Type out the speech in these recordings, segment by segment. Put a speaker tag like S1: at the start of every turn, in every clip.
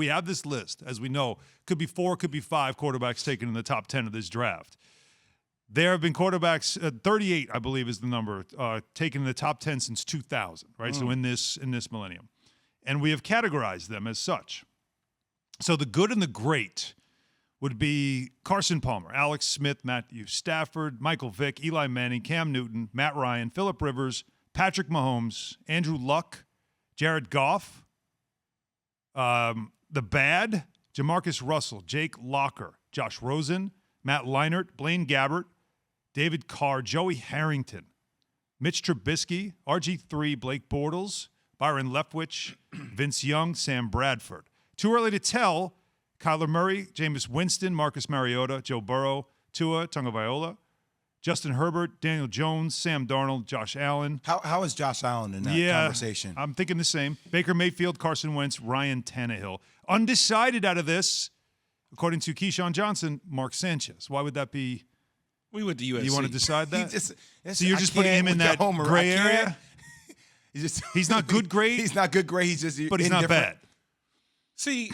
S1: We have this list, as we know, could be 4, could be 5 quarterbacks taken in the top 10 of this draft. There have been quarterbacks, 38, I believe, is the number, taken in the top 10 since 2000, right? So in this millennium, and we have categorized them as such. So the good and the great would be Carson Palmer, Alex Smith, Matthew Stafford, Michael Vick, Eli Manning, Cam Newton, Matt Ryan, Phillip Rivers, Patrick Mahomes, Andrew Luck, Jared Goff. The bad, Jamarcus Russell, Jake Locker, Josh Rosen, Matt Leinart, Blaine Gabbert, David Carr, Joey Harrington, Mitch Trubisky, RG3, Blake Bortles, Byron Leftwich, Vince Young, Sam Bradford. Too early to tell, Kyler Murray, Jameis Winston, Marcus Mariota, Joe Burrow, Tua Tagovailoa, Justin Herbert, Daniel Jones, Sam Darnold, Josh Allen.
S2: How is Josh Allen in that conversation?
S1: I'm thinking the same. Baker Mayfield, Carson Wentz, Ryan Tannehill. Undecided out of this, according to Keyshawn Johnson, Mark Sanchez. Why would that be?
S3: We went to USC.
S1: You want to decide that?
S2: So
S1: you're just putting him in that gray area? He's not good grade?
S2: He's not good grade. He's just
S1: but he's not bad.
S3: See,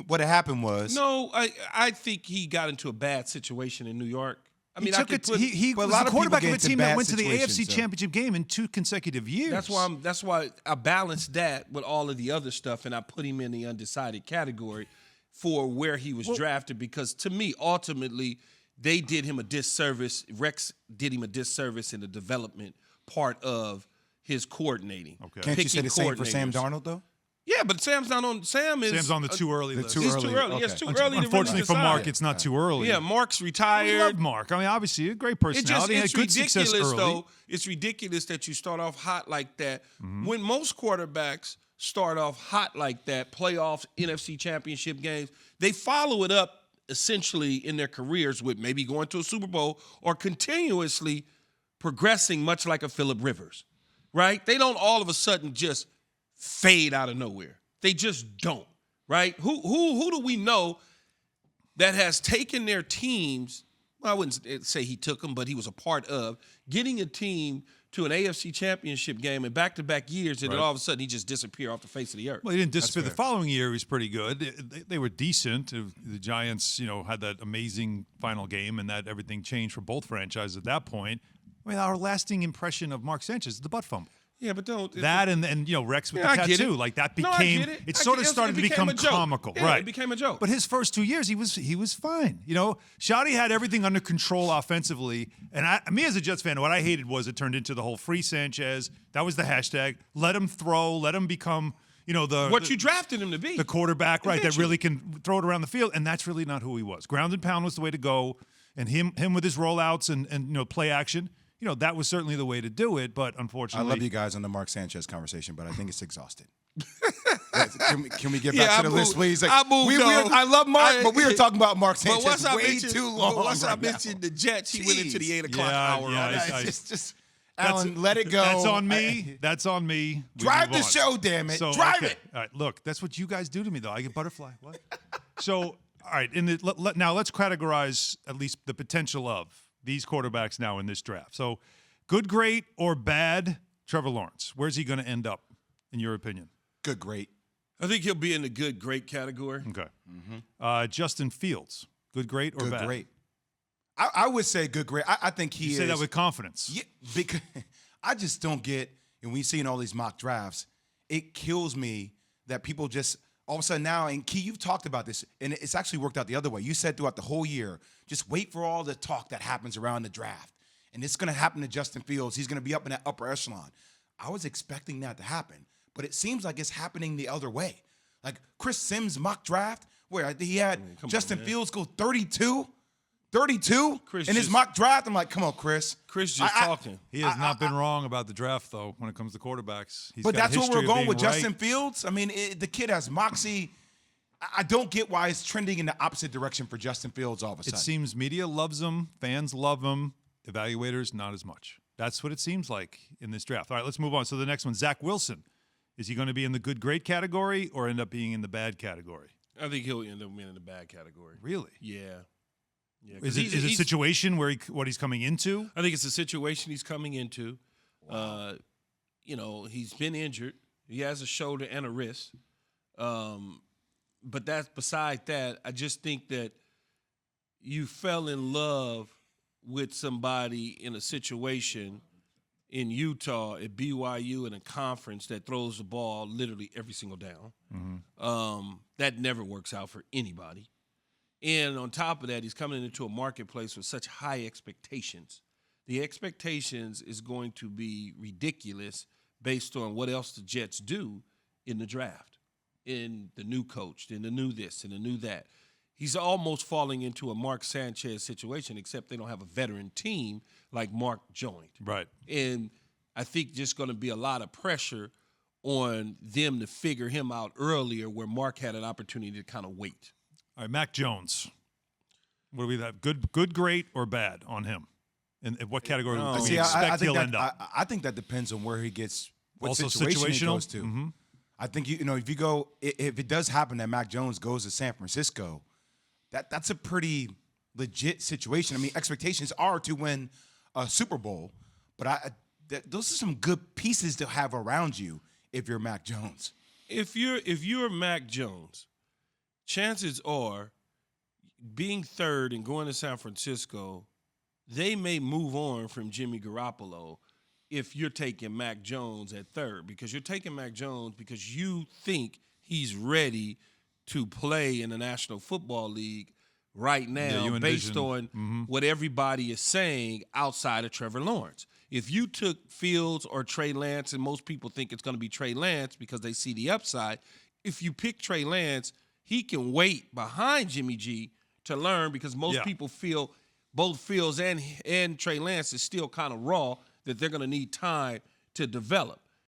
S2: what had happened was.
S3: No, I think he got into a bad situation in New York. I mean,
S1: he was the quarterback of a team that went to the AFC Championship game in 2 consecutive years.
S3: That's why I balanced that with all of the other stuff, and I put him in the undecided category for where he was drafted, because to me, ultimately, they did him a disservice. Rex did him a disservice in the development part of his coordinating.
S2: Okay. Can't you say the same for Sam Darnold, though?
S3: Yeah, but Sam's not on. Sam's
S1: on the too early list.
S3: He's too early.
S2: Okay.
S3: It's too early.
S1: Unfortunately
S3: to
S1: for Mark, it's not too early.
S3: Yeah, Mark's retired.
S1: We love Mark. I mean, obviously, a great personality.
S3: It's
S1: good
S3: ridiculous,
S1: success early.
S3: though. It's ridiculous that you start off hot like that. When most quarterbacks start off hot like that, playoffs, NFC Championship games, they follow it up essentially in their careers with maybe going to a Super Bowl or continuously progressing, much like a Phillip Rivers, right? They don't all of a sudden just fade out of nowhere. They just don't, right? Who do we know that has taken their teams? Well, I wouldn't say he took them, but he was a part of getting a team to an AFC Championship game in back-to-back years, and then all of a sudden he just disappeared off the face of the earth.
S1: Well, he didn't disappear. The following year he was pretty good. They were decent. The Giants, had that amazing final game, and that everything changed for both franchises at that point. I mean, our lasting impression of Mark Sanchez is the butt fumble.
S3: Yeah, but don't
S1: that and Rex with the tattoo, like that became it sort of started to become comical, right?
S3: It became a joke.
S1: But his first 2 years, he was fine. Shoddy had everything under control offensively, and me as a Jets fan, what I hated was it turned into the whole free Sanchez. That was the hashtag. Let him throw. Let him become what
S3: you drafted him to be,
S1: the quarterback, right? That really can throw it around the field, and that's really not who he was. Ground and pound was the way to go, and him with his rollouts and play action. That was certainly the way to do it, but unfortunately...
S2: I love you guys on the Mark Sanchez conversation, but I think it's exhausted. Can we get back to the list, please?
S3: I moved on.
S2: I love Mark, but we were talking about Mark Sanchez way too long.
S3: But once I mentioned the Jets, he went into the 8 o'clock hour.
S2: Just Alan, let it go.
S1: That's on me. That's on me.
S2: Drive the show, damn it. Drive it.
S1: All right, look, that's what you guys do to me, though. I get butterfly. What? So, all right, now let's categorize at least the potential of these quarterbacks now in this draft. So, good, great, or bad, Trevor Lawrence. Where's he going to end up, in your opinion?
S2: Good, great.
S3: I think he'll be in the good, great category.
S1: Okay. Justin Fields, good, great, or bad?
S2: Good, great. I would say good, great. I think he is.
S1: You say that with confidence.
S2: Yeah, because I just don't get, and we see in all these mock drafts, it kills me that people just all of a sudden now, and Key, you've talked about this, and it's actually worked out the other way. You said throughout the whole year, just wait for all the talk that happens around the draft. And it's going to happen to Justin Fields. He's going to be up in that upper echelon. I was expecting that to happen, but it seems like it's happening the other way. Like Chris Sims' mock draft, where he had Justin Fields go 32 in his mock draft. I'm like, come on, Chris.
S3: Chris just talking.
S1: He has not been wrong about the draft, though, when it comes to quarterbacks.
S2: But that's where we're going with Justin Fields. I mean, the kid has moxie. I don't get why it's trending in the opposite direction for Justin Fields all of a sudden.
S1: It seems media loves him, fans love him, evaluators not as much. That's what it seems like in this draft. All right, let's move on. So the next one, Zach Wilson. Is he going to be in the good, great category or end up being in the bad category?
S3: I think he'll end up being in the bad category.
S1: Really?
S3: Yeah.
S1: Is it a situation where what he's coming into?
S3: I think it's a situation he's coming into. Wow. He's been injured. He has a shoulder and a wrist. but that's beside that. I just think that you fell in love with somebody in a situation in Utah at BYU in a conference that throws the ball literally every single down. That never works out for anybody. And on top of that, he's coming into a marketplace with such high expectations. The expectations is going to be ridiculous based on what else the Jets do in the draft, in the new coach, in the new this and the new that. He's almost falling into a Mark Sanchez situation, except they don't have a veteran team like Mark joined.
S1: Right.
S3: And I think just going to be a lot of pressure on them to figure him out earlier where Mark had an opportunity to kind of wait.
S1: All right, Mac Jones. What do we have? Good, great, or bad on him? And what category do we expect he'll end up?
S2: I think that depends on where he gets, what
S1: Also
S2: situation he
S1: situational?
S2: goes to. I think if you go, if it does happen that Mac Jones goes to San Francisco, that's a pretty legit situation. I mean, expectations are to win a Super Bowl, but those are some good pieces to have around you if you're Mac Jones.
S3: If you're Mac Jones, chances are being third and going to San Francisco, they may move on from Jimmy Garoppolo if you're taking Mac Jones at third, because you're taking Mac Jones because you think he's ready to play in the National Football League right now based on what everybody is saying outside of Trevor Lawrence. If you took Fields or Trey Lance, and most people think it's going to be Trey Lance because they see the upside, if you pick Trey Lance, he can wait behind Jimmy G to learn, because most people feel both Fields and Trey Lance is still kind of raw, that they're going to need time to develop.